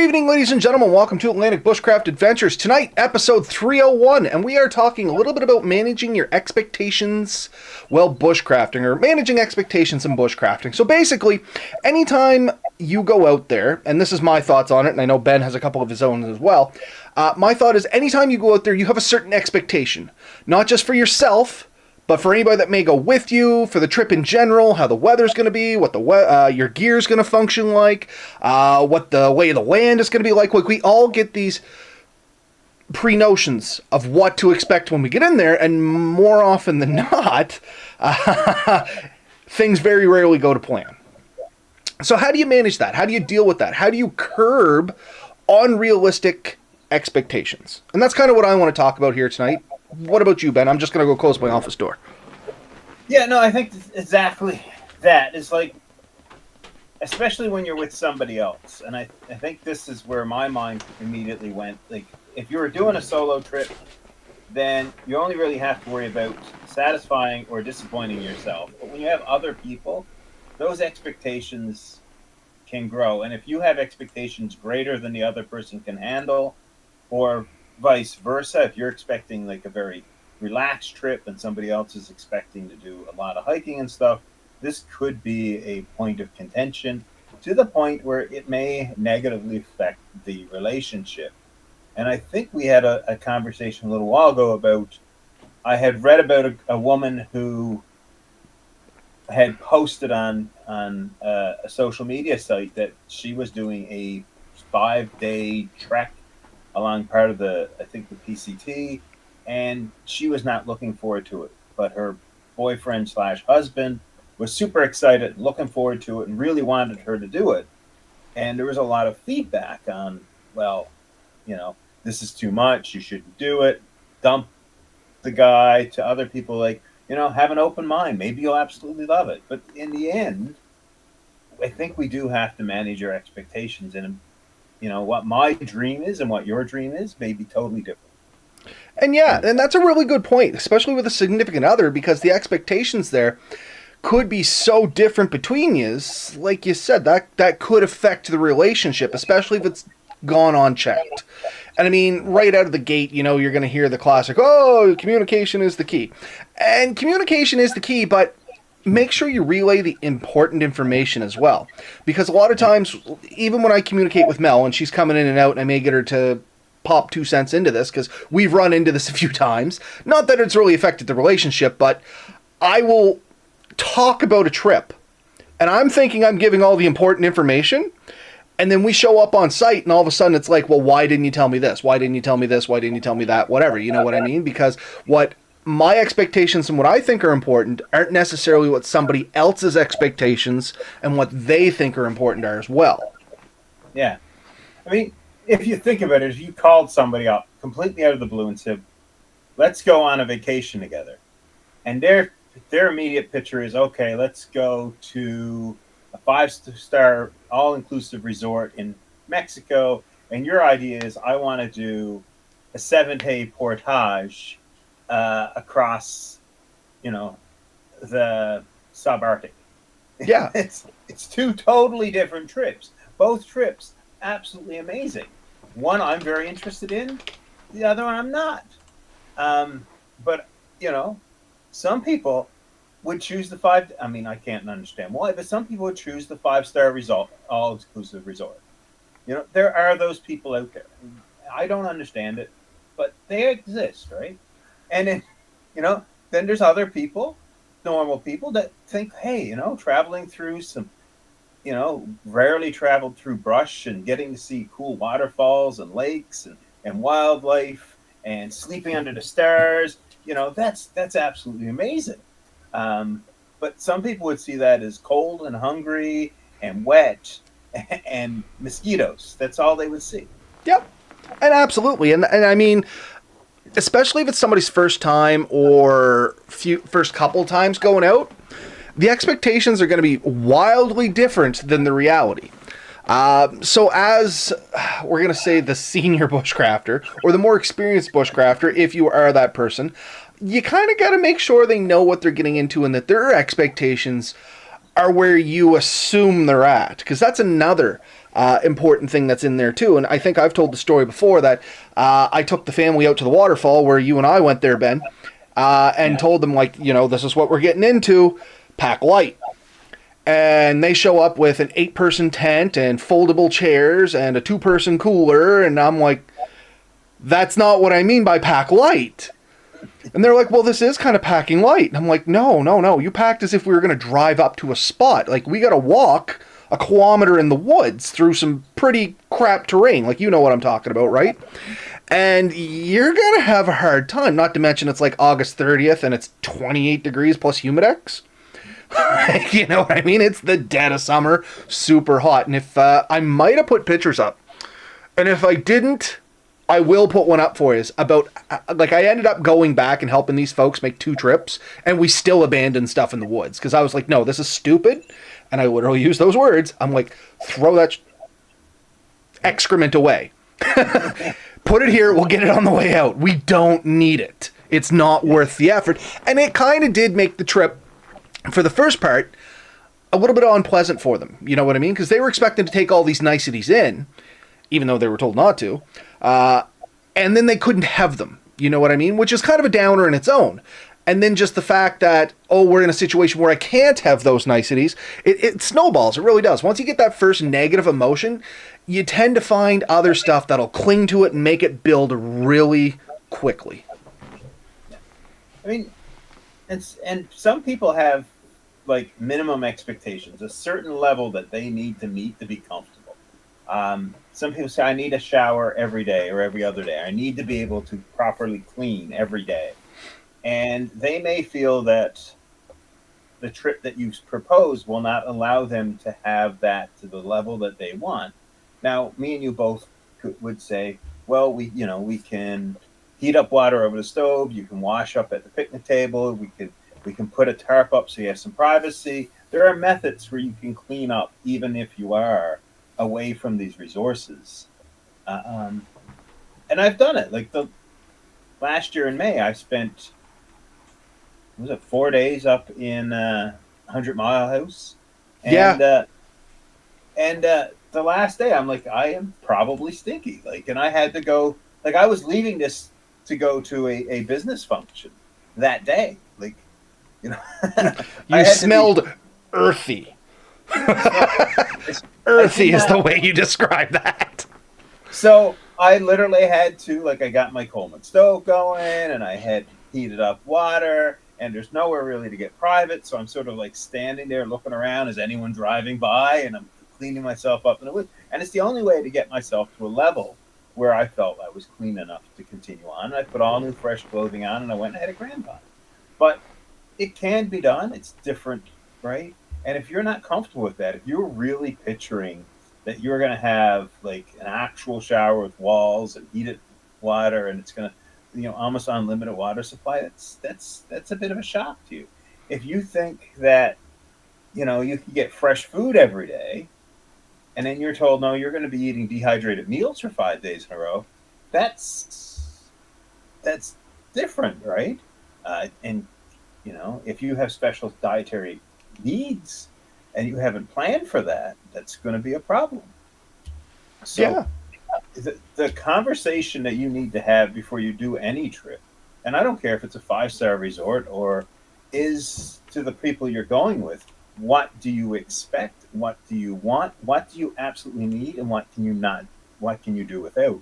evening, ladies and gentlemen. Welcome to Atlantic Bushcraft Adventures. Tonight, episode 301, and we are talking a little bit about managing your expectations while bushcrafting, or managing expectations in bushcrafting. So basically, anytime you go out there, and this is my thoughts on it, and I know Ben has a couple of his own as well, my thought is anytime you go out there, you have a certain expectation. Not just for yourself, but for anybody that may go with you, for the trip in general, how the weather's going to be, what your gear's going to function like, what the way of the land is going to be like. We all get these pre-notions of what to expect when we get in there, and more often than not, things very rarely go to plan. So how do you manage that? How do you deal with that? How do you curb unrealistic expectations? And that's kind of what I want to talk about here tonight. What about you, Ben? I'm just going to go close my office door. Yeah, no, I think exactly that. It's like, especially when you're with somebody else. And I think this is where my mind immediately went. Like, if you were doing a solo trip, then you only really have to worry about satisfying or disappointing yourself. But when you have other people, those expectations can grow. And if you have expectations greater than the other person can handle, or vice versa, if you're expecting like a very relaxed trip and somebody else is expecting to do a lot of hiking and stuff, this could be a point of contention to the point where it may negatively affect the relationship. And I think we had a conversation a little while ago about, I had read about a woman who had posted on a social media site that she was doing a 5-day trek along part of the PCT, and she was not looking forward to it. But her boyfriend / husband was super excited, looking forward to it, and really wanted her to do it. And there was a lot of feedback on, well, this is too much, you shouldn't do it, dump the guy, to other people like, have an open mind, maybe you'll absolutely love it. But in the end, I think we do have to manage our expectations, and what my dream is and what your dream is may be totally different. And yeah, and that's a really good point, especially with a significant other, because the expectations there could be so different between you. Like you said, that could affect the relationship, especially if it's gone unchecked. And I mean, right out of the gate, you're going to hear the classic, oh, communication is the key. And communication is the key, but make sure you relay the important information as well. Because a lot of times, even when I communicate with Mel, and she's coming in and out, and I may get her to pop 2 cents into this, because we've run into this a few times. Not that it's really affected the relationship, but I will talk about a trip, and I'm thinking I'm giving all the important information, and then we show up on site, and all of a sudden it's like, well, why didn't you tell me this? Why didn't you tell me this? Why didn't you tell me that? Whatever, you know what I mean? Because what my expectations and what I think are important aren't necessarily what somebody else's expectations and what they think are important are as well. Yeah. I mean, if you think about it, if you called somebody up completely out of the blue and said, let's go on a vacation together, and their immediate picture is, okay, let's go to a 5-star all-inclusive resort in Mexico, and your idea is, I want to do a 7-day portage across, the subarctic. Yeah. It's two totally different trips. Both trips, absolutely amazing. One I'm very interested in, the other one I'm not. But, some people would choose the 5, I mean, I can't understand why, but some people would choose the 5-star resort, all-exclusive resort. There are those people out there. I don't understand it, but they exist, right? And then, then there's other people, normal people, that think, hey, traveling through some, rarely traveled through brush and getting to see cool waterfalls and lakes and wildlife and sleeping under the stars, that's absolutely amazing. But some people would see that as cold and hungry and wet and mosquitoes. That's all they would see. Yep. And absolutely. And I mean, especially if it's somebody's first time or first couple times going out, the expectations are going to be wildly different than the reality. So as we're going to say the senior bushcrafter or the more experienced bushcrafter, if you are that person, you kind of got to make sure they know what they're getting into and that their expectations are where you assume they're at, because that's another important thing that's in there too. And I think I've told the story before that I took the family out to the waterfall where you and I went there, Ben, and told them, like, this is what we're getting into, pack light. And they show up with an 8-person tent and foldable chairs and a 2-person cooler, and I'm like, that's not what I mean by pack light. And they're like, well, this is kind of packing light. And I'm like, no. You packed as if we were going to drive up to a spot. Like, we got to walk a kilometer in the woods through some pretty crap terrain. Like, you know what I'm talking about, right? And you're going to have a hard time. Not to mention it's like August 30th and it's 28 degrees plus humidex. You know what I mean? It's the dead of summer, super hot. And if I might have put pictures up. And if I didn't, I will put one up for you. About, like, I ended up going back and helping these folks make 2 trips, and we still abandoned stuff in the woods because I was like, no, this is stupid. And I literally use those words. I'm like, throw that excrement away. Put it here. We'll get it on the way out. We don't need it. It's not worth the effort. And it kind of did make the trip, for the first part, a little bit unpleasant for them. You know what I mean? Because they were expecting to take all these niceties in, even though they were told not to. And then they couldn't have them. You know what I mean? Which is kind of a downer in its own. And then just the fact that, we're in a situation where I can't have those niceties, it snowballs. It really does. Once you get that first negative emotion, you tend to find other stuff that'll cling to it and make it build really quickly. I mean, and some people have, like, minimum expectations, a certain level that they need to meet to be comfortable. Some people say, I need a shower every day or every other day. I need to be able to properly clean every day. And they may feel that the trip that you propose will not allow them to have that to the level that they want. Now, me and you both would say, well, we can heat up water over the stove. You can wash up at the picnic table. We can put a tarp up so you have some privacy. There are methods where you can clean up even if you are away from these resources. And I've done it. Like, the last year in May, I spent, 4 days up in 100 Mile House. And, and the last day, I'm like, I am probably stinky. Like, and I had to go, like, I was leaving this to go to a business function that day. Like, You smelled earthy. Earthy is the way you describe that. So I literally had to, like, I got my Coleman stove going and I had heated up water, and there's nowhere really to get private. So I'm sort of like standing there looking around, is anyone driving by? And I'm cleaning myself up in the woods. And it's the only way to get myself to a level where I felt I was clean enough to continue on. And I put all new fresh clothing on and I went and had a grand time. But it can be done. It's different, right? And if you're not comfortable with that, if you're really picturing that you're going to have, like, an actual shower with walls and heated water, and it's going to, almost unlimited water supply, that's a bit of a shock to you. If you think that, you can get fresh food every day, and then you're told, no, you're going to be eating dehydrated meals for 5 days in a row, that's different, right? And if you have special dietary needs and you haven't planned for that, that's going to be a problem. So the conversation that you need to have before you do any trip, and I don't care if it's a 5-star resort or is to the people you're going with, what do you expect? What do you want? What do you absolutely need? And what can you do without?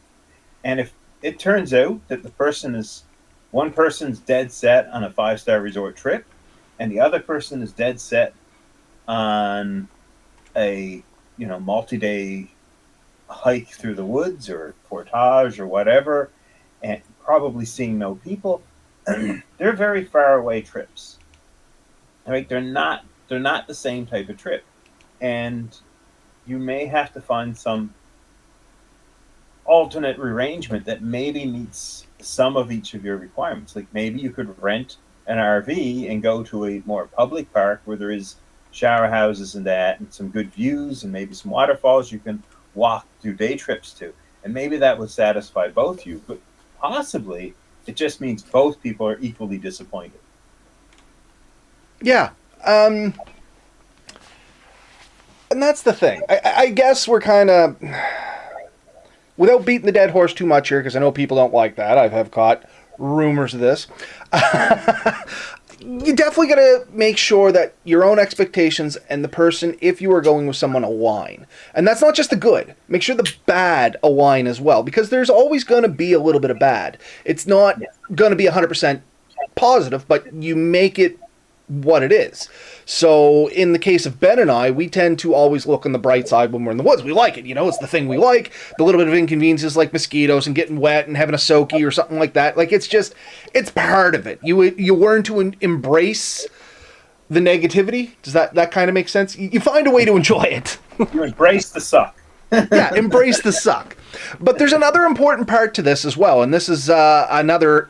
And if it turns out that one person's dead set on a 5-star resort trip and the other person is dead set on a multi-day hike through the woods or portage or whatever, and probably seeing no people, they're very far away trips. Right? They're not the same type of trip, and you may have to find some alternate arrangement that maybe meets some of each of your requirements. Like, maybe you could rent an RV and go to a more public park where there is shower houses and some good views and maybe some waterfalls you can do day trips to. And maybe that would satisfy both you, but possibly it just means both people are equally disappointed. Yeah. And that's the thing. I guess we're kind of, without beating the dead horse too much here, because I know people don't like that. I have caught rumors of this. You definitely got to make sure that your own expectations and the person, if you are going with someone, align. And that's not just the good. Make sure the bad align as well, because there's always going to be a little bit of bad. It's not going to be 100% positive, but you make it what it is. So in the case of Ben and I, we tend to always look on the bright side when we're in the woods. We like it, it's the thing we like. The little bit of inconveniences like mosquitoes and getting wet and having a soaky or something like that. Like, it's part of it. You learn to embrace the negativity. Does that kind of make sense? You find a way to enjoy it. You embrace the suck. Yeah, embrace the suck. But there's another important part to this as well, and this is another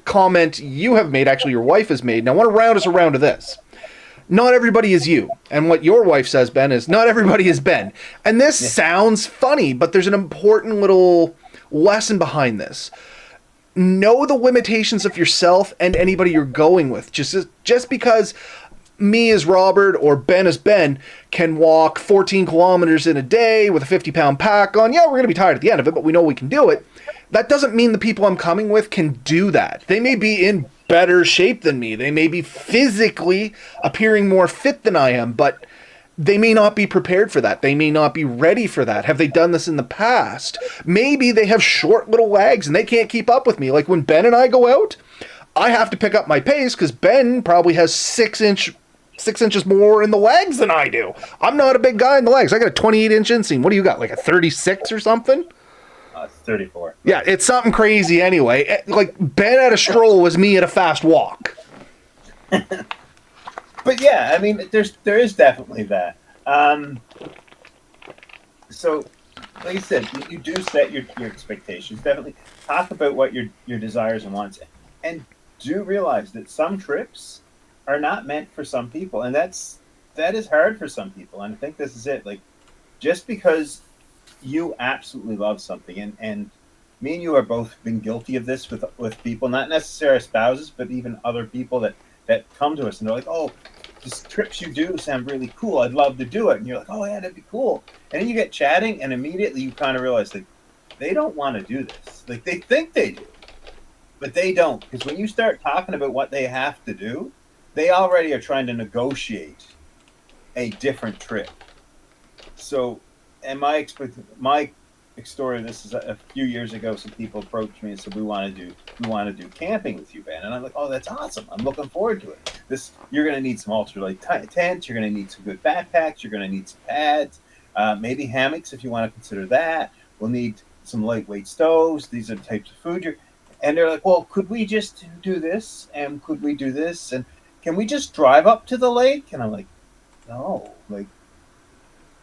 comment you have made, actually your wife has made, and I want to round us around to this. Not everybody is you. And what your wife says, Ben, is not everybody is Ben. And this sounds funny, but there's an important little lesson behind this. Know the limitations of yourself and anybody you're going with. Just because me as Robert or Ben as Ben can walk 14 kilometers in a day with a 50-pound pack on, we're going to be tired at the end of it, but we know we can do it. That doesn't mean the people I'm coming with can do that. They may be in better shape than me. They may be physically appearing more fit than I am, but they may not be prepared for that. They may not be ready for that. Have they done this in the past? Maybe they have short little legs and they can't keep up with me. Like when Ben and I go out, I have to pick up my pace because Ben probably has 6 inches more in the legs than I do. I'm not a big guy in the legs. I got a 28-inch inseam. What do you got, like a 36 or something? 34. Yeah, it's something crazy anyway. Like, Ben at a stroll was me at a fast walk. But yeah, I mean, there is definitely that. So, like I said, you do set your expectations. Definitely talk about what your desires and wants, and do realize that some trips are not meant for some people, and that is hard for some people. And I think this is it. Like, just because you absolutely love something, and me and you are both been guilty of this with people, not necessarily spouses, but even other people that come to us and they're like, oh, these trips you do sound really cool. I'd love to do it. And you're like, oh yeah, that'd be cool. And then you get chatting and immediately you kind of realize like they don't want to do this. Like they think they do, but they don't. Because when you start talking about what they have to do, they already are trying to negotiate a different trip. So, and my story of this is a few years ago. Some people approached me and said, "We want to do camping with you, Ben." And I'm like, "Oh, that's awesome! I'm looking forward to it. You're going to need some ultralight tents. You're going to need some good backpacks. You're going to need some pads, maybe hammocks if you want to consider that. We'll need some lightweight stoves. These are the types of food And they're like, "Well, could we just do this? And could we do this? And can we just drive up to the lake?" And I'm like, "No, like."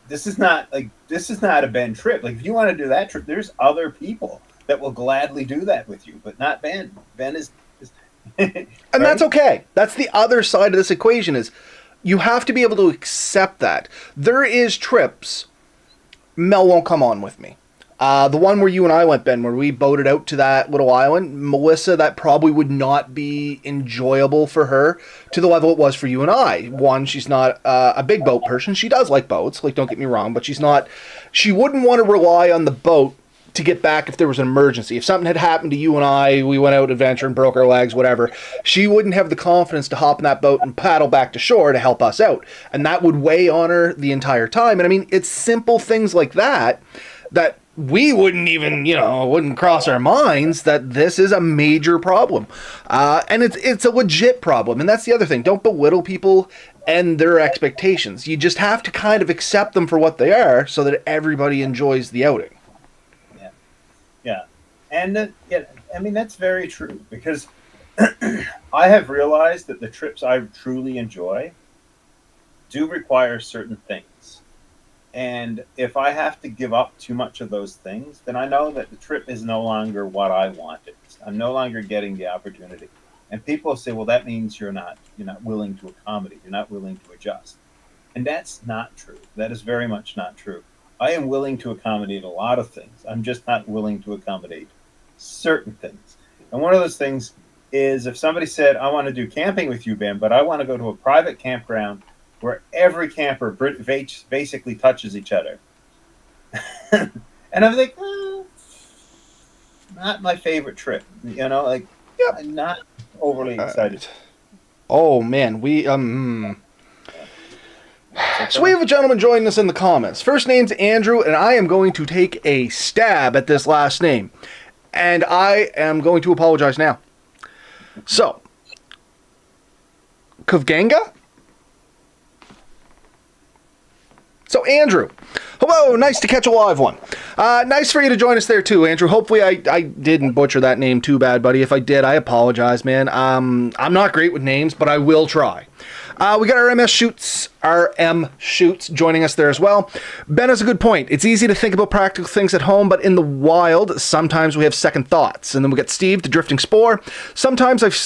This is not a Ben trip. Like if you want to do that trip, there's other people that will gladly do that with you, but not Ben. Ben is and right? That's okay. That's the other side of this equation is you have to be able to accept that. There is trips Mel won't come on with me. The one where you and I went, Ben, where we boated out to that little island, Melissa, that probably would not be enjoyable for her to the level it was for you and I. One, she's not a big boat person. She does like boats, like don't get me wrong, but she wouldn't want to rely on the boat to get back if there was an emergency. If something had happened to you and I, we went out adventuring, broke our legs, whatever, she wouldn't have the confidence to hop in that boat and paddle back to shore to help us out. And that would weigh on her the entire time. And I mean, it's simple things like that we wouldn't even, wouldn't cross our minds that this is a major problem. And it's a legit problem. And that's the other thing. Don't belittle people and their expectations. You just have to kind of accept them for what they are so that everybody enjoys the outing. Yeah. Yeah. And I mean, that's very true because I have realized that the trips I truly enjoy do require certain things. And if I have to give up too much of those things, then I know that the trip is no longer what I wanted. I'm no longer getting the opportunity. And people say, well, that means you're not willing to accommodate. You're not willing to adjust. And that's not true. That is very much not true. I am willing to accommodate a lot of things. I'm just not willing to accommodate certain things. And one of those things is if somebody said, I want to do camping with you, Ben, but I want to go to a private campground where every camper basically touches each other. And I'm like, not my favorite trip. You know, like, Yep. I'm not overly excited. Oh man, So we have a gentleman joining us in the comments. First name's Andrew, and I am going to take a stab at this last name. And I am going to apologize now. So, Kavganga? So, Andrew. Hello, nice to catch a live one. Nice for you to join us there too, Andrew. Hopefully I didn't butcher that name too bad, buddy. If I did, I apologize, man. I'm not great with names, but I will try. We got RM Shoots joining us there as well. Ben has a good point. It's easy to think about practical things at home, but in the wild, sometimes we have second thoughts. And then we got Steve, the Drifting Spore. Sometimes I've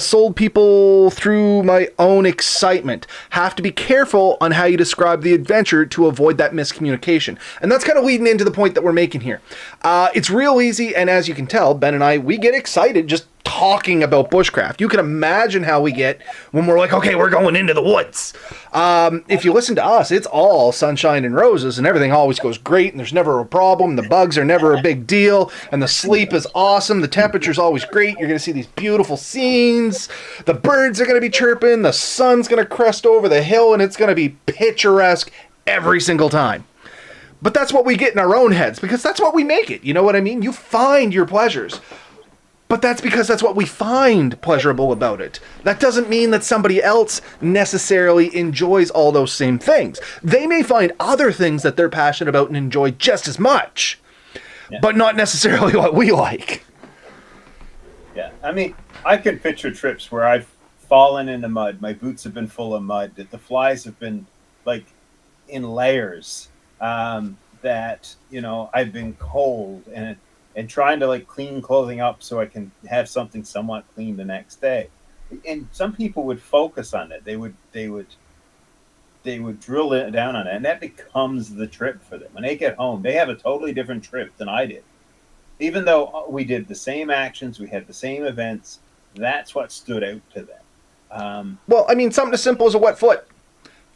sold people through my own excitement. Have to be careful on how you describe the adventure to avoid that miscommunication. And that's kind of leading into the point that we're making here. It's real easy, and as you can tell, Ben and I, we get excited just talking about bushcraft. You can imagine how we get when we're like, okay, we're going into the woods. If you listen to us, it's all sunshine and roses, and everything always goes great, and there's never a problem. The bugs are never a big deal, and the sleep is awesome. The temperature's always great. You're going to see these beautiful scenes. The birds are going to be chirping. The sun's going to crest over the hill, and it's going to be picturesque every single time. But that's what we get in our own heads, because that's what we make it. You know what I mean? You find your pleasures. But that's because that's what we find pleasurable about it. That doesn't mean that somebody else necessarily enjoys all those same things. They may find other things that they're passionate about and enjoy just as much, but not necessarily what we like. Yeah, I mean, I can picture trips where I've fallen in the mud. My boots have been full of mud. That the flies have been like in layers. That, you know, I've been cold and trying to like clean clothing up so I can have something somewhat clean the next day. And some people would focus on it. They would drill it down on it, and that becomes the trip for them. When they get home, they have a totally different trip than I did. Even though we did the same actions, we had the same events, that's what stood out to them. Well, I mean, something as simple as a wet foot.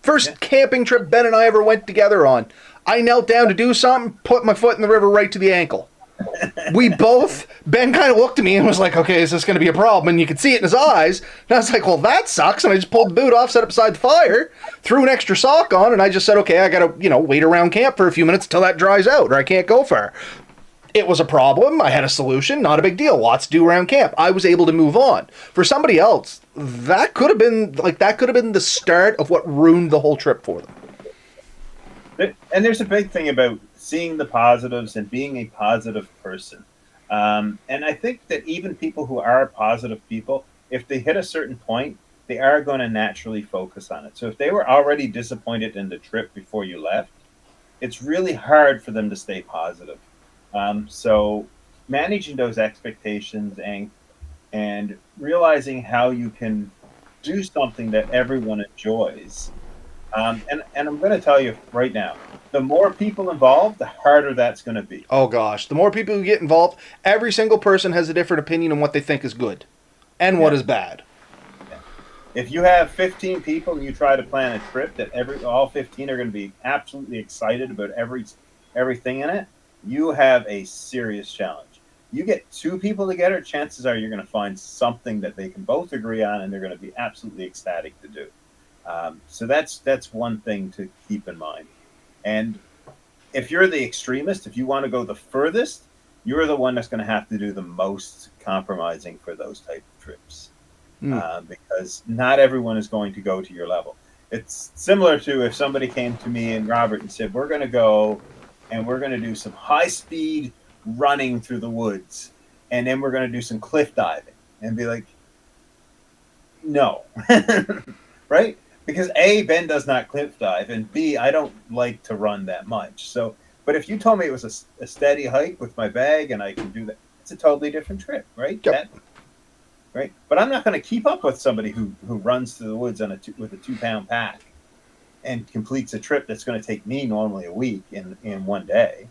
First camping trip Ben and I ever went together on. I knelt down to do something, put my foot in the river right to the ankle. Ben kind of looked at me and was like, okay, is this going to be a problem? And you could see it in his eyes. And I was like, well, that sucks. And I just pulled the boot off, set it beside the fire, threw an extra sock on, and I just said, okay, I got to, wait around camp for a few minutes until that dries out, or I can't go far. It was a problem. I had a solution. Not a big deal. Lots to do around camp. I was able to move on. For somebody else, that could have been the start of what ruined the whole trip for them. And there's a big thing about seeing the positives and being a positive person. And I think that even people who are positive people, if they hit a certain point, they are going to naturally focus on it. So if they were already disappointed in the trip before you left, it's really hard for them to stay positive. So managing those expectations and realizing how you can do something that everyone enjoys. And I'm going to tell you right now, the more people involved, the harder that's going to be. Oh gosh, the more people who get involved, every single person has a different opinion on what they think is good and what is bad. Yeah. If you have 15 people and you try to plan a trip that all 15 are going to be absolutely excited about everything in it, you have a serious challenge. You get 2 people together, chances are you're going to find something that they can both agree on and they're going to be absolutely ecstatic to do. So that's one thing to keep in mind. And if you're the extremist, if you want to go the furthest, you're the one that's going to have to do the most compromising for those type of trips. Because not everyone is going to go to your level. It's similar to if somebody came to me and Robert and said, we're going to go and we're going to do some high-speed running through the woods, and then we're going to do some cliff diving, and be like, no. Right? Because A, Ben does not cliff dive, and B, I don't like to run that much. So, but if you told me it was a steady hike with my bag and I can do that, it's a totally different trip, right? Yep. Right? But I'm not going to keep up with somebody who runs through the woods with a 2-pound pack and completes a trip that's going to take me normally a week in one day.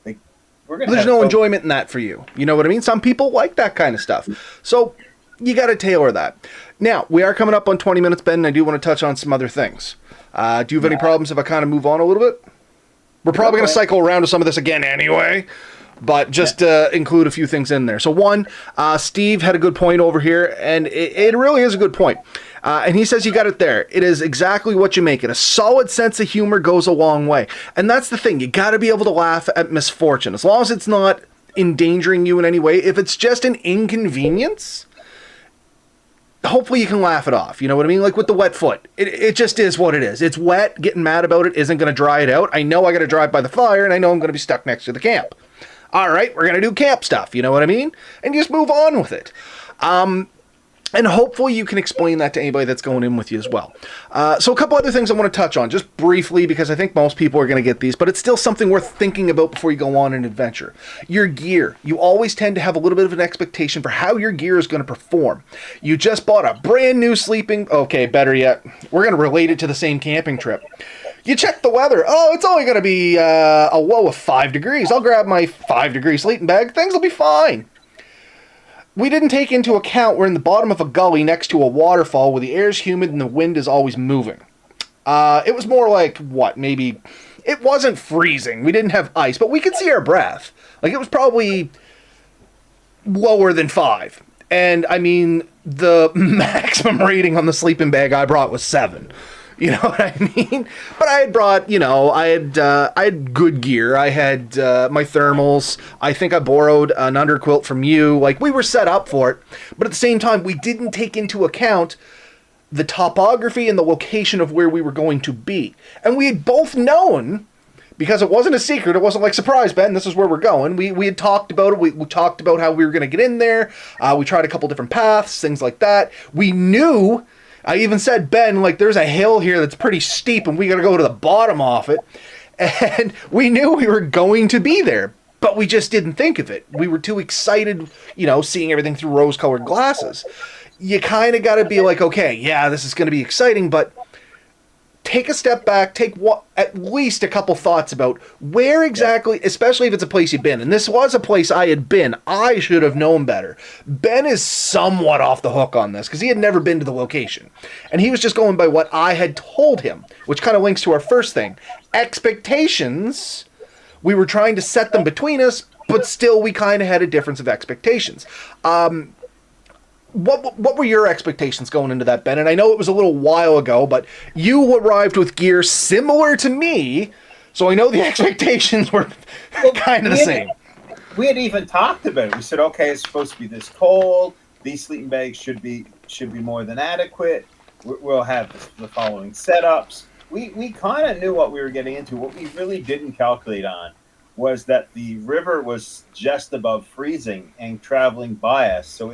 Like, there's no enjoyment in that for you. You know what I mean? Some people like that kind of stuff. So you got to tailor that. Now, we are coming up on 20 minutes, Ben, and I do want to touch on some other things. Do you have any problems if I kind of move on a little bit? We're probably going to cycle around to some of this again anyway, but just include a few things in there. So one, Steve had a good point over here, and it really is a good point. And he says you got it there. It is exactly what you make it. A solid sense of humor goes a long way. And that's the thing. You got to be able to laugh at misfortune. As long as it's not endangering you in any way. If it's just an inconvenience, hopefully you can laugh it off. You know what I mean? Like with the wet foot. It just is what it is. It's wet. Getting mad about it isn't going to dry it out. I know I got to drive by the fire, and I know I'm going to be stuck next to the camp. All right, we're going to do camp stuff. You know what I mean? And you just move on with it. And hopefully you can explain that to anybody that's going in with you as well. So a couple other things I want to touch on, just briefly, because I think most people are going to get these, but it's still something worth thinking about before you go on an adventure. Your gear. You always tend to have a little bit of an expectation for how your gear is going to perform. You just bought a brand new sleeping... Okay, better yet, we're going to relate it to the same camping trip. You check the weather. Oh, it's only going to be a low of 5 degrees. I'll grab my 5-degree sleeping bag. Things will be fine. We didn't take into account we're in the bottom of a gully next to a waterfall where the air is humid and the wind is always moving. It was more like, what, maybe... It wasn't freezing. We didn't have ice, but we could see our breath. Like, it was probably lower than 5. And, I mean, the maximum rating on the sleeping bag I brought was 7. You know what I mean? But I had brought, I had good gear. I had my thermals. I think I borrowed an underquilt from you. Like, we were set up for it. But at the same time, we didn't take into account the topography and the location of where we were going to be. And we had both known, because it wasn't a secret. It wasn't like, surprise, Ben, this is where we're going. We had talked about it. We talked about how we were going to get in there. We tried a couple different paths, things like that. We knew... I even said, Ben, like, there's a hill here that's pretty steep and we got to go to the bottom of it. And we knew we were going to be there, but we just didn't think of it. We were too excited, seeing everything through rose-colored glasses. You kind of got to be like, okay, yeah, this is going to be exciting, but take a step back, take at least a couple thoughts about where exactly, especially if it's a place you've been. And this was a place I had been. I should have known better. Ben is somewhat off the hook on this because he had never been to the location. And he was just going by what I had told him, which kind of links to our first thing. Expectations, we were trying to set them between us, but still we kind of had a difference of expectations. What were your expectations going into that, Ben? And I know it was a little while ago, but you arrived with gear similar to me, so I know the expectations were kind of the same. We had even talked about it. We said, okay, it's supposed to be this cold. These sleeping bags should be more than adequate. We'll have the following setups. We kind of knew what we were getting into. What we really didn't calculate on was that the river was just above freezing and traveling by us, so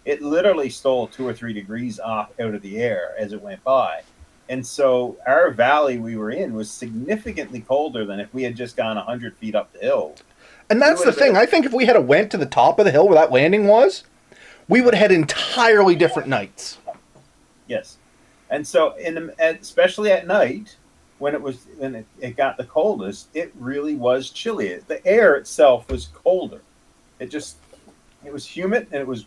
it literally stole 2 or 3 degrees out of the air as it went by. And so our valley we were in was significantly colder than if we had just gone 100 feet up the hill. And that's the thing. I think if we had went to the top of the hill where that landing was, we would have had entirely different nights. Yes. And so, especially at night, when it got the coldest, it really was chilly. The air itself was colder. It was humid, and it was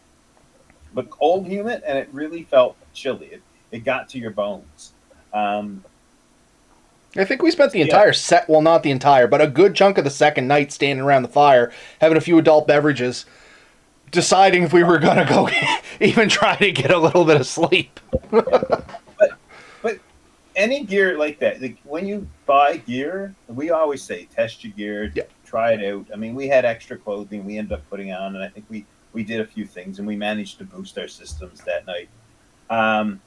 but cold humid, and it really felt chilly. It got to your bones. I think we spent the entire well, not the entire, but a good chunk of the second night standing around the fire, having a few adult beverages, deciding if we were going to go even try to get a little bit of sleep. But any gear like that, like when you buy gear, we always say, test your gear, try it out. I mean, we had extra clothing we ended up putting on, and I think we did a few things, and we managed to boost our systems that night. And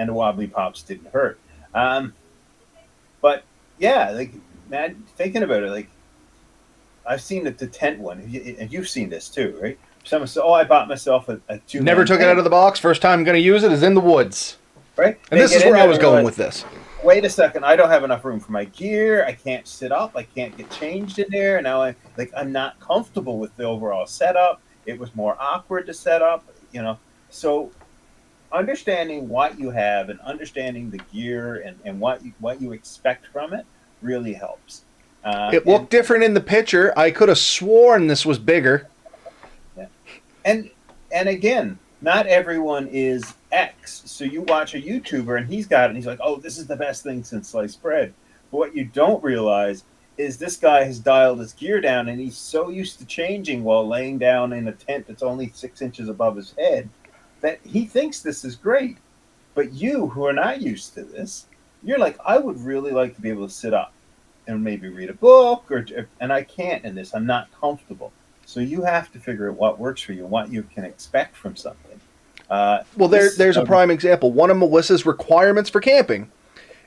the wobbly pops didn't hurt. But yeah, like, man, thinking about it, like, I've seen the tent one, and you've seen this too, right? Someone said, I bought myself a 2-man Never took it out of the box. First time I'm going to use it is in the woods. Right? And this is where I was going with this. Wait a second, I don't have enough room for my gear. I can't sit up. I can't get changed in there. Now I'm not comfortable with the overall setup. It was more awkward to set up, So understanding what you have and understanding the gear and what you expect from it really helps. It looked different in the picture. I could have sworn this was bigger. Yeah. And again, not everyone is X. So you watch a YouTuber and he's got it and he's like, oh, this is the best thing since sliced bread. But what you don't realize is this guy has dialed his gear down and he's so used to changing while laying down in a tent that's only 6 inches above his head that he thinks this is great. But you, who are not used to this, you're like, I would really like to be able to sit up and maybe read a book, and I can't in this. I'm not comfortable. So you have to figure out what works for you and what you can expect from something. Well, there's a prime example. One of Melissa's requirements for camping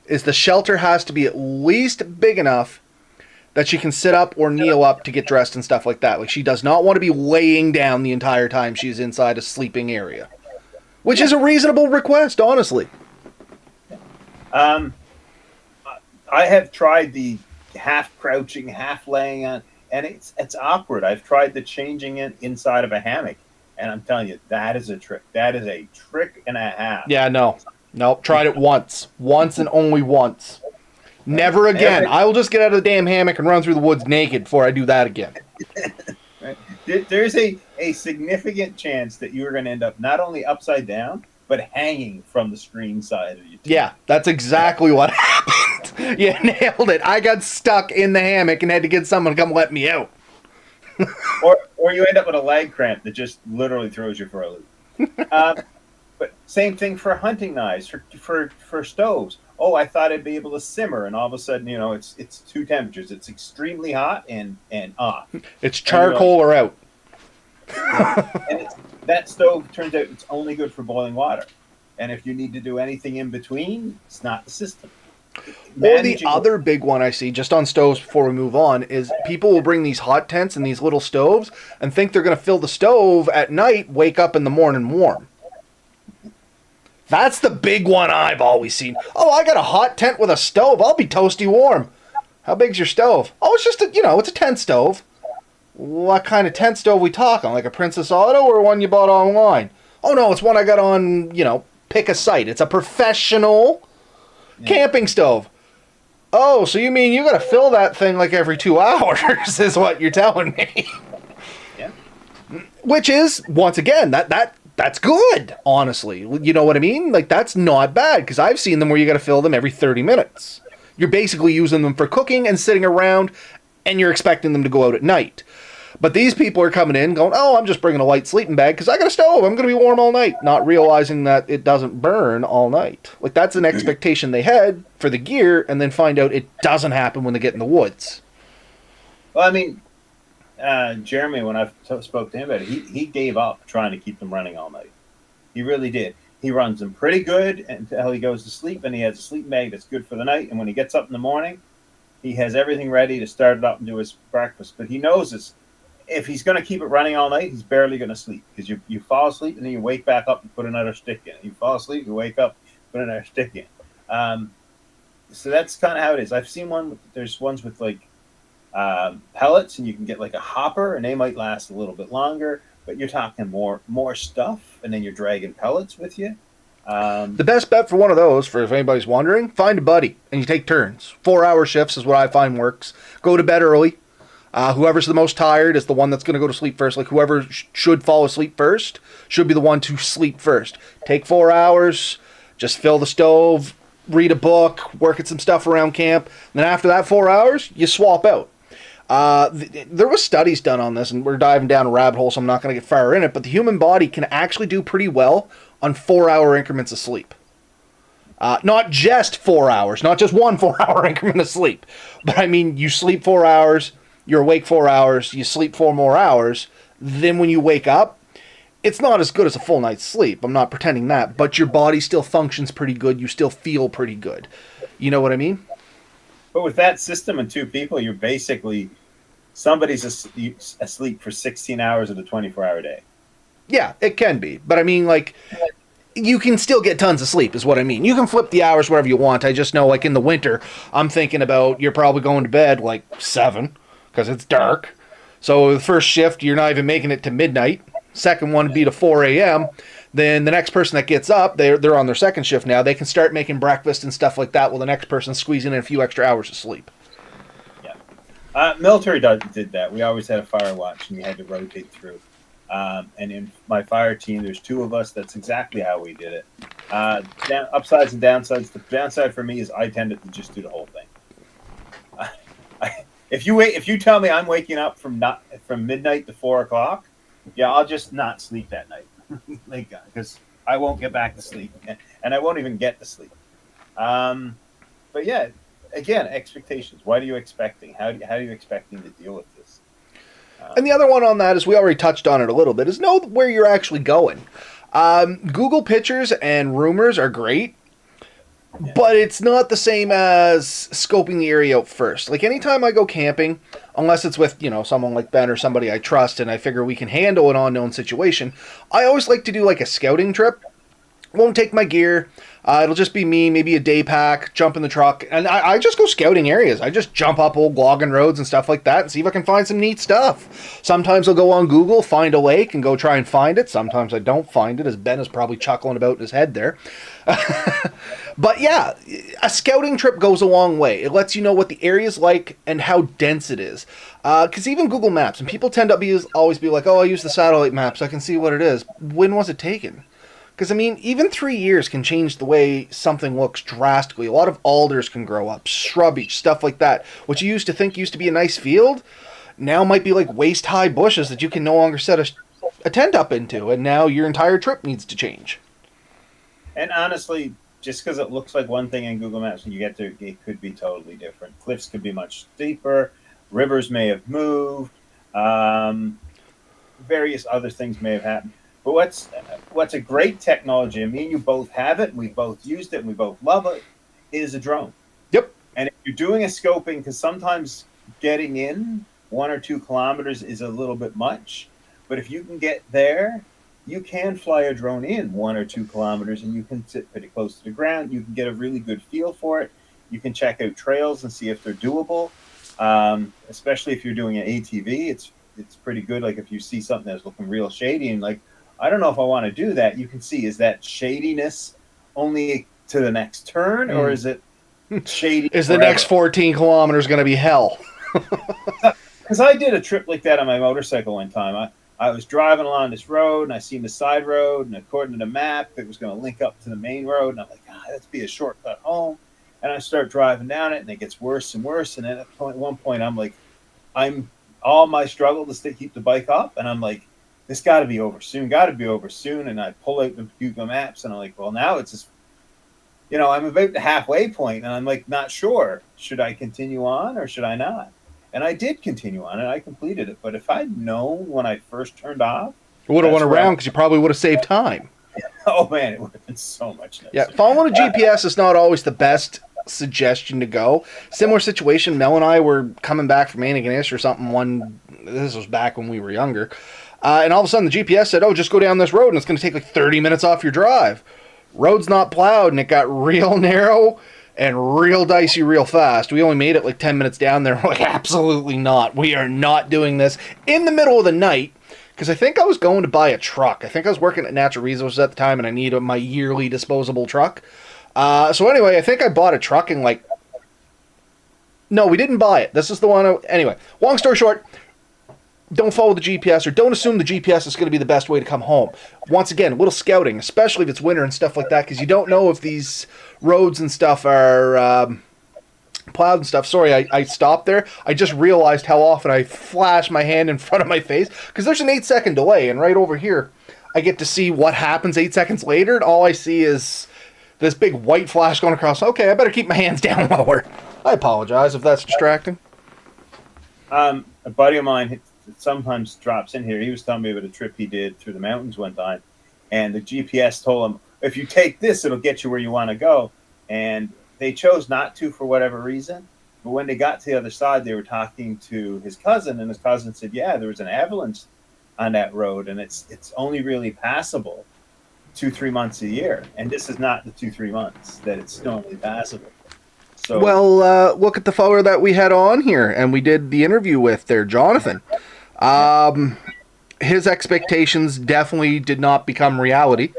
is the shelter has to be at least big enough that she can sit up or kneel up to get dressed and stuff like that. Like, she does not want to be laying down the entire time she's inside a sleeping area, which is a reasonable request, honestly. I have tried the half crouching, half laying on, and it's awkward. I've tried the changing it inside of a hammock, and I'm telling you, that is a trick. That is a trick and a half. Yeah, no. Nope, tried it once. Once and only once. Never again. I will just get out of the damn hammock and run through the woods naked before I do that again. Right. There's a significant chance that you're going to end up not only upside down, but hanging from the screen side of your tent. Yeah, that's exactly what happened. You nailed it. I got stuck in the hammock and had to get someone to come let me out. or you end up with a leg cramp that just literally throws you for a loop. But same thing for hunting knives, for stoves. Oh, I thought I'd be able to simmer, and all of a sudden, it's two temperatures. It's extremely hot and off. It's charcoal or out. And that stove turns out it's only good for boiling water. And if you need to do anything in between, it's not the system. Or the other big one I see, just on stoves before we move on, is people will bring these hot tents and these little stoves and think they're going to fill the stove at night, wake up in the morning warm. That's the big one I've always seen. Oh, I got a hot tent with a stove. I'll be toasty warm. How big's your stove? Oh, it's just it's a tent stove. What kind of tent stove we talking? Like a Princess Auto or one you bought online? Oh, no, it's one I got on, pick a site. It's a professional camping stove. Oh, so you mean you got to fill that thing like every 2 hours is what you're telling me. Yeah. Which is, once again, that's good, honestly. You know what I mean? Like, that's not bad, because I've seen them where you got to fill them every 30 minutes. You're basically using them for cooking and sitting around, and you're expecting them to go out at night. But these people are coming in going, oh, I'm just bringing a light sleeping bag because I got a stove. I'm going to be warm all night. Not realizing that it doesn't burn all night. Like, that's an expectation they had for the gear, and then find out it doesn't happen when they get in the woods. Well, I mean, Jeremy, when I spoke to him about it, he gave up trying to keep them running all night. He really did. He runs them pretty good until he goes to sleep, and he has a sleeping bag that's good for the night. And when he gets up in the morning, he has everything ready to start it up and do his breakfast. But he knows this. If he's going to keep it running all night, he's barely going to sleep, because you fall asleep and then you wake back up and put another stick in. You fall asleep, you wake up, put another stick in. So that's kind of how it is. I've seen there's ones with like pellets, and you can get like a hopper, and they might last a little bit longer, but you're talking more stuff, and then you're dragging pellets with you. The best bet for one of those, for if anybody's wondering, find a buddy and you take turns. 4-hour shifts is what I find works. Go to bed early. Whoever's the most tired is the one that's going to go to sleep first. Like, whoever should fall asleep first should be the one to sleep first. Take 4 hours, just fill the stove, read a book, work at some stuff around camp. And then after that 4 hours, you swap out. There was studies done on this, and we're diving down a rabbit hole, so I'm not going to get far in it, but the human body can actually do pretty well on 4-hour increments of sleep. Not just 4 hours, not just one 4-hour increment of sleep. But I mean, you sleep 4 hours, you're awake 4 hours, you sleep 4 more hours, then when you wake up, it's not as good as a full night's sleep. I'm not pretending that, but your body still functions pretty good. You still feel pretty good. You know what I mean? But with that system and two people, you're basically, somebody's asleep for 16 hours of the 24-hour day. Yeah, it can be. But I mean, like, you can still get tons of sleep is what I mean. You can flip the hours wherever you want. I just know, like, in the winter, I'm thinking about you're probably going to bed like 7 because it's dark. So the first shift, you're not even making it to midnight. Second one would be to 4 a.m. Then the next person that gets up, they're on their second shift now. They can start making breakfast and stuff like that while the next person's squeezing in a few extra hours of sleep. Yeah. Military did that. We always had a fire watch, and you had to rotate through. And in my fire team, there's 2 of us. That's exactly how we did it. Upsides and downsides. The downside for me is I tended to just do the whole thing. If you tell me I'm waking up from midnight to 4 o'clock, yeah, I'll just not sleep that night, like, because I won't get back to sleep, and I won't even get to sleep. But yeah, again, expectations. What are you expecting? How are you expecting to deal with this? And the other one on that is, we already touched on it a little bit, is know where you're actually going. Google pictures and rumors are great, but it's not the same as scoping the area out first. Like, anytime I go camping, unless it's with, someone like Ben or somebody I trust and I figure we can handle an unknown situation, I always like to do like a scouting trip. Won't take my gear. It'll just be me, maybe a day pack, jump in the truck, and I just go scouting areas. I just jump up old logging roads and stuff like that and see if I can find some neat stuff. Sometimes I'll go on Google, find a lake, and go try and find it. Sometimes I don't find it, as Ben is probably chuckling about in his head there. But yeah, a scouting trip goes a long way. It lets you know what the area's like and how dense it is. Because even Google Maps, and people tend to always be like, oh, I use the satellite map so I can see what it is. When was it taken? Because, even 3 years can change the way something looks drastically. A lot of alders can grow up, shrubage, stuff like that. What you used to think used to be a nice field, now might be like waist-high bushes that you can no longer set a tent up into, and now your entire trip needs to change. And honestly, just because it looks like one thing in Google Maps, when you get there, it could be totally different. Cliffs could be much steeper. Rivers may have moved. Various other things may have happened. But what's a great technology, and me and you both have it, and we both used it, and we both love it, is a drone. Yep. And if you're doing a scoping, because sometimes getting in 1 or 2 kilometers is a little bit much, but if you can get there, you can fly a drone in 1 or 2 kilometers, and you can sit pretty close to the ground. You can get a really good feel for it. You can check out trails and see if they're doable. Especially if you're doing an ATV, it's pretty good. Like, if you see something that's looking real shady and like, I don't know if I want to do that, you can see, is that shadiness only to the next turn, or is it shady Is the next 14 kilometers going to be hell? Because I did a trip like that on my motorcycle one time. I was driving along this road, and I seen the side road, and according to the map, it was going to link up to the main road, and I'm like, that'd be a shortcut home. And I start driving down it, and it gets worse and worse, and then at one point, I'm like, all my struggle to keep the bike up, and I'm like, this got to be over soon, and I pull out the Google Maps, and I'm like, well, now it's just, I'm about the halfway point, and I'm like, not sure, should I continue on or should I not? And I did continue on, and I completed it. But if I'd known when I first turned off, you would have went around, because you probably would have saved time. Oh man, it would have been so much nicer. Yeah, following a GPS is not always the best suggestion to go. Similar situation, Mel and I were coming back from Antigonish or something. This was back when we were younger. And all of a sudden the GPS said, just go down this road, and it's going to take like 30 minutes off your drive. Road's not plowed, and it got real narrow and real dicey real fast. We only made it like 10 minutes down there. We're like, absolutely not. We are not doing this in the middle of the night, because I think I was going to buy a truck. I think I was working at Natural Resources at the time, and I needed my yearly disposable truck. So anyway, I think I bought a truck in like... No, we didn't buy it. This is the one... Anyway, long story short... Don't follow the GPS, or don't assume the GPS is going to be the best way to come home. Once again, a little scouting, especially if it's winter and stuff like that, because you don't know if these roads and stuff are plowed and stuff. Sorry, I stopped there. I just realized how often I flash my hand in front of my face, because there's an 8-second delay, and right over here, I get to see what happens 8 seconds later, and all I see is this big white flash going across. Okay, I better keep my hands down lower. I apologize if that's distracting. A buddy of mine sometimes drops in here. He was telling me about a trip he did through the mountains one time, and the GPS told him, if you take this, it'll get you where you want to go. And they chose not to for whatever reason. But when they got to the other side, they were talking to his cousin, and his cousin said, yeah, there was an avalanche on that road, and it's only really passable 2-3 months a year. And this is not the 2-3 months that it's normally passable. So, well, look at the fellow that we had on here, and we did the interview with there, Jonathan. His expectations definitely did not become reality,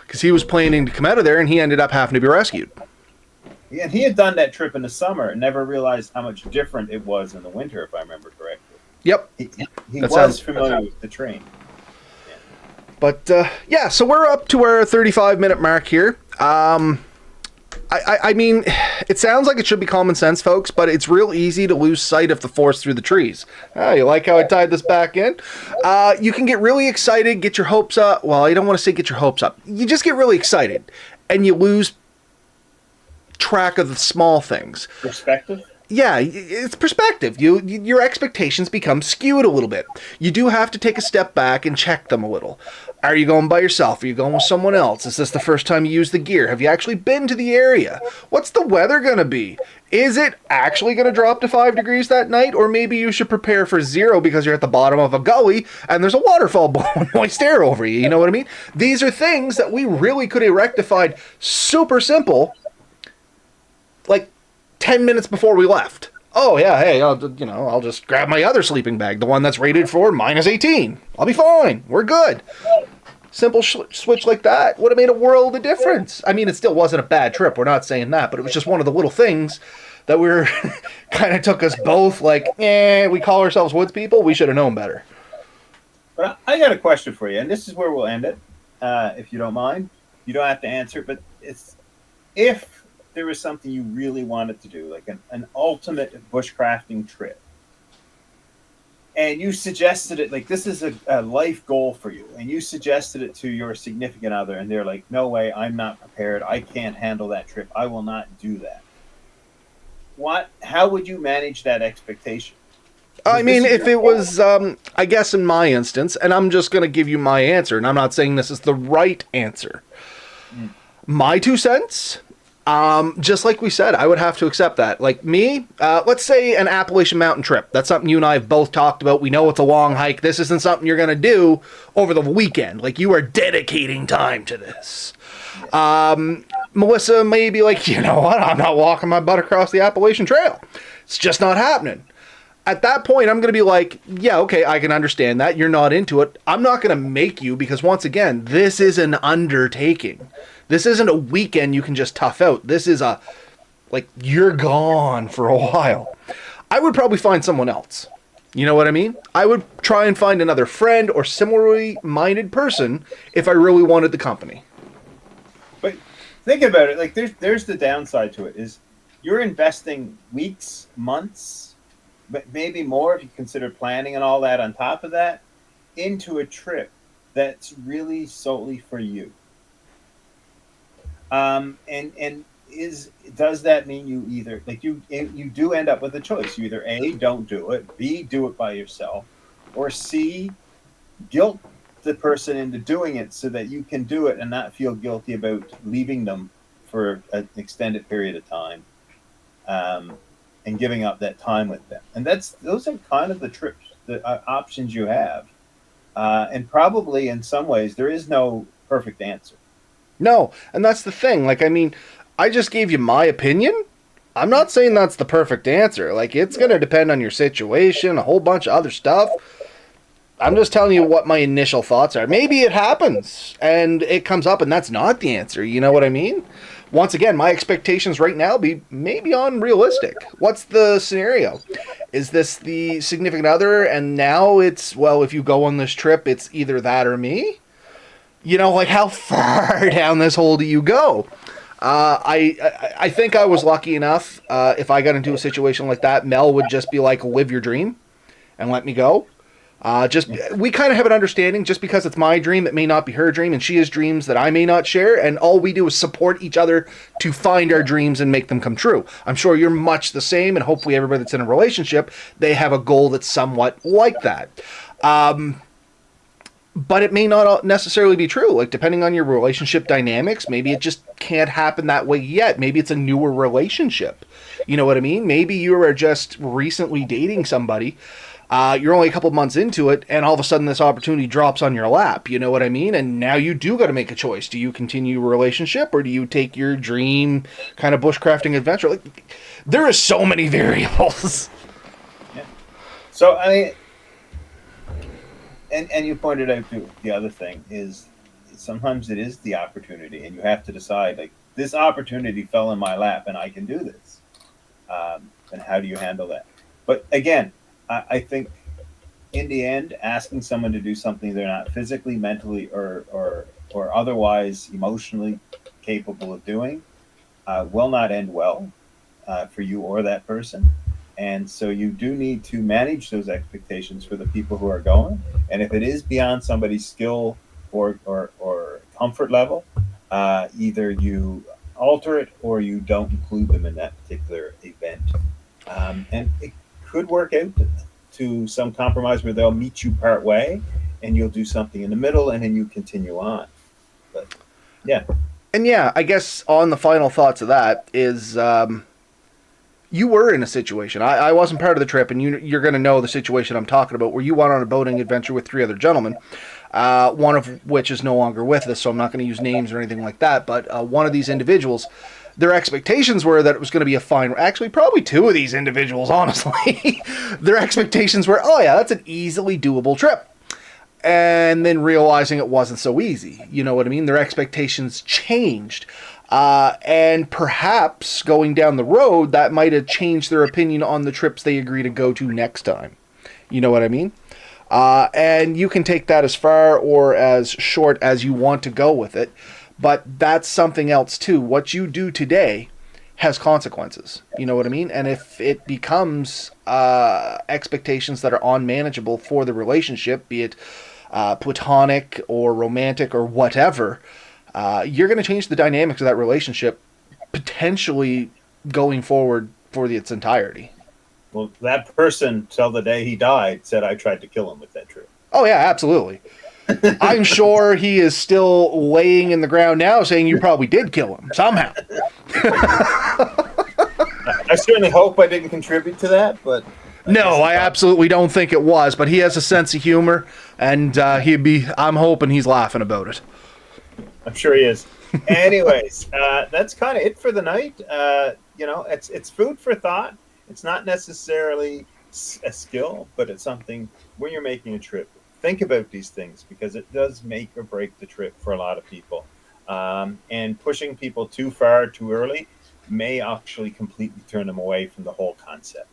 because he was planning to come out of there, and he ended up having to be rescued. Yeah, he had done that trip in the summer and never realized how much different it was in the winter, if I remember correctly. Yep. He was familiar with the terrain. But yeah, so we're up to our 35-minute mark here. I mean, it sounds like it should be common sense, folks, but it's real easy to lose sight of the forest through the trees. Oh, you like how I tied this back in? You can get really excited, get your hopes up. Well, I don't want to say get your hopes up. You just get really excited, and you lose track of the small things. Perspective? Yeah, it's perspective. Your expectations become skewed a little bit. You do have to take a step back and check them a little. Are you going by yourself? Are you going with someone else? Is this the first time you use the gear? Have you actually been to the area? What's the weather going to be? Is it actually going to drop to 5 degrees that night? Or maybe you should prepare for 0 because you're at the bottom of a gully and there's a waterfall blowing moist air over you. You know what I mean? These are things that we really could have rectified super simple, like 10 minutes before we left. Oh yeah, hey, I'll just grab my other sleeping bag, the one that's rated for -18. I'll be fine. We're good. Simple switch like that would have made a world of difference. I mean, it still wasn't a bad trip. We're not saying that, but it was just one of the little things that we're kind of took us both like, we call ourselves woods people. We should have known better. But I got a question for you, and this is where we'll end it, if you don't mind. You don't have to answer, but it's if there was something you really wanted to do, like an ultimate bushcrafting trip, and you suggested it, like this is a life goal for you, and you suggested it to your significant other, and they're like, no way, I'm not prepared. I can't handle that trip. I will not do that. How would you manage that expectation? I mean, if it was, I guess in my instance, and I'm just going to give you my answer, and I'm not saying this is the right answer. My 2 cents, just like we said, I would have to accept that. Like me, let's say an Appalachian Mountain trip. That's something you and I have both talked about. We know it's a long hike. This isn't something you're going to do over the weekend. Like, you are dedicating time to this. Melissa may be like, you know what? I'm not walking my butt across the Appalachian Trail. It's just not happening. At that point, I'm going to be like, yeah, okay, I can understand that. You're not into it. I'm not going to make you, because once again, this is an undertaking. This isn't a weekend you can just tough out. This is you're gone for a while. I would probably find someone else. You know what I mean? I would try and find another friend or similarly minded person if I really wanted the company. But think about it. Like, there's the downside to it is you're investing weeks, months, but maybe more if you consider planning and all that on top of that, into a trip that's really solely for you. Does that mean you either, like, you do end up with a choice? You either A, don't do it, B, do it by yourself, or C, guilt the person into doing it so that you can do it and not feel guilty about leaving them for an extended period of time, and giving up that time with them. And those are kind of the trips, the options you have, and probably in some ways there is no perfect answer. No, and that's the thing. Like, I mean, I just gave you my opinion. I'm not saying that's the perfect answer. Like, it's going to depend on your situation, a whole bunch of other stuff. I'm just telling you what my initial thoughts are. Maybe it happens and it comes up and that's not the answer. You know what I mean? Once again, my expectations right now be maybe unrealistic. What's the scenario? Is this the significant other and now it's, well, if you go on this trip, it's either that or me? You know, like, how far down this hole do you go? I think I was lucky enough. If I got into a situation like that, Mel would just be like, live your dream and let me go. We kind of have an understanding. Just because it's my dream, it may not be her dream, and she has dreams that I may not share, and all we do is support each other to find our dreams and make them come true. I'm sure you're much the same, and hopefully everybody that's in a relationship, they have a goal that's somewhat like that. But it may not necessarily be true. Like, depending on your relationship dynamics, maybe it just can't happen that way yet. Maybe it's a newer relationship. You know what I mean? Maybe you are just recently dating somebody. You're only a couple months into it, and all of a sudden this opportunity drops on your lap. You know what I mean? And now you do got to make a choice. Do you continue a relationship, or do you take your dream kind of bushcrafting adventure? Like, there are so many variables. Yeah. So, I mean, and you pointed out too, the other thing is sometimes it is the opportunity, and you have to decide, like, this opportunity fell in my lap and I can do this. And how do you handle that? But again, I think in the end, asking someone to do something they're not physically, mentally, or otherwise emotionally capable of doing will not end well for you or that person. And so you do need to manage those expectations for the people who are going. And if it is beyond somebody's skill or comfort level, either you alter it or you don't include them in that particular event. And it could work out to some compromise where they'll meet you part way and you'll do something in the middle and then you continue on. But yeah. And yeah, I guess on the final thoughts of that is you were in a situation. I wasn't part of the trip, and you're going to know the situation I'm talking about, where you went on a boating adventure with 3 other gentlemen, one of which is no longer with us, so I'm not going to use names or anything like that, but one of these individuals, their expectations were that it was going to be a fine... Actually, probably 2 of these individuals, honestly. Their expectations were, oh yeah, that's an easily doable trip. And then realizing it wasn't so easy. You know what I mean? Their expectations changed. And perhaps going down the road, that might have changed their opinion on the trips they agree to go to next time. You know what I mean? And you can take that as far or as short as you want to go with it. But that's something else too. What you do today has consequences. You know what I mean? And if it becomes expectations that are unmanageable for the relationship, be it platonic or romantic or whatever, you're going to change the dynamics of that relationship, potentially going forward for its entirety. Well, that person, till the day he died, said I tried to kill him with that trip. Oh, yeah, absolutely. I'm sure he is still laying in the ground now saying you probably did kill him, somehow. I certainly hope I didn't contribute to that, but... No, I absolutely don't think it was, but he has a sense of humor, and I'm hoping he's laughing about it. I'm sure he is. Anyways, that's kind of it for the night. It's food for thought. It's not necessarily a skill, but it's something when you're making a trip. Think about these things because it does make or break the trip for a lot of people. And pushing people too far too early may actually completely turn them away from the whole concept.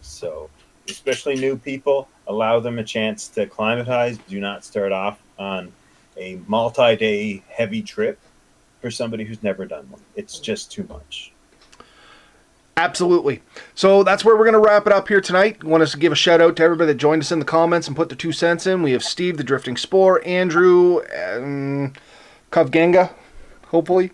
So especially new people, allow them a chance to acclimatize. Do not start off on a multi-day heavy trip for somebody who's never done one. It's just too much. Absolutely. So that's where we're going to wrap it up here tonight. I want us to give a shout out to everybody that joined us in the comments and put their 2 cents in. We have Steve, the Drifting Spore, Andrew, Kovganga, hopefully.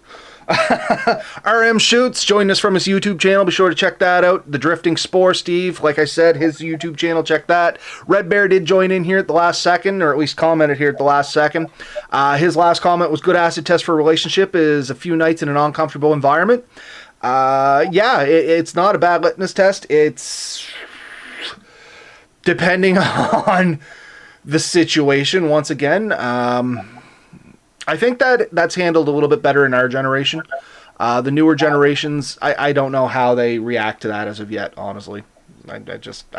RM Shoots joined us from his YouTube channel. Be sure to check that out. The Drifting Spore, Steve, like I said, his YouTube channel, check that. Red Bear did join in here at the last second, or at least commented here at the last second. His last comment was good acid test for a relationship is a few nights in an uncomfortable environment. It's not a bad litmus test. It's depending on the situation. Once again, I think that's handled a little bit better in our generation. The newer generations, I don't know how they react to that as of yet, honestly. I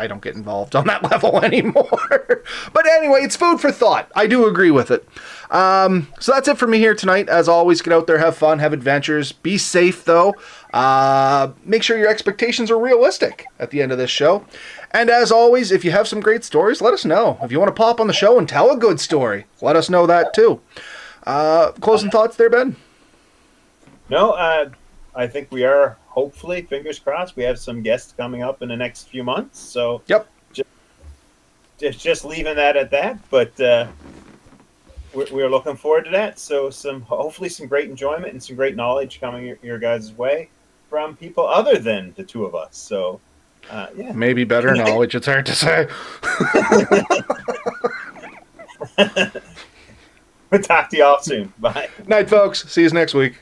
don't get involved on that level anymore. But anyway, it's food for thought. I do agree with it. So that's it for me here tonight. As always, get out there, have fun, have adventures. Be safe, though. Make sure your expectations are realistic at the end of this show. And as always, if you have some great stories, let us know. If you want to pop on the show and tell a good story, let us know that, too. Closing thoughts there, Ben? No, I think we are, hopefully, fingers crossed, we have some guests coming up in the next few months. So yep, just leaving that at that. But we're looking forward to that. So hopefully some great enjoyment and some great knowledge coming your guys' way from people other than the 2 of us. So yeah, maybe better knowledge. It's hard to say. We'll talk to you all soon. Bye. Night, folks. See you next week.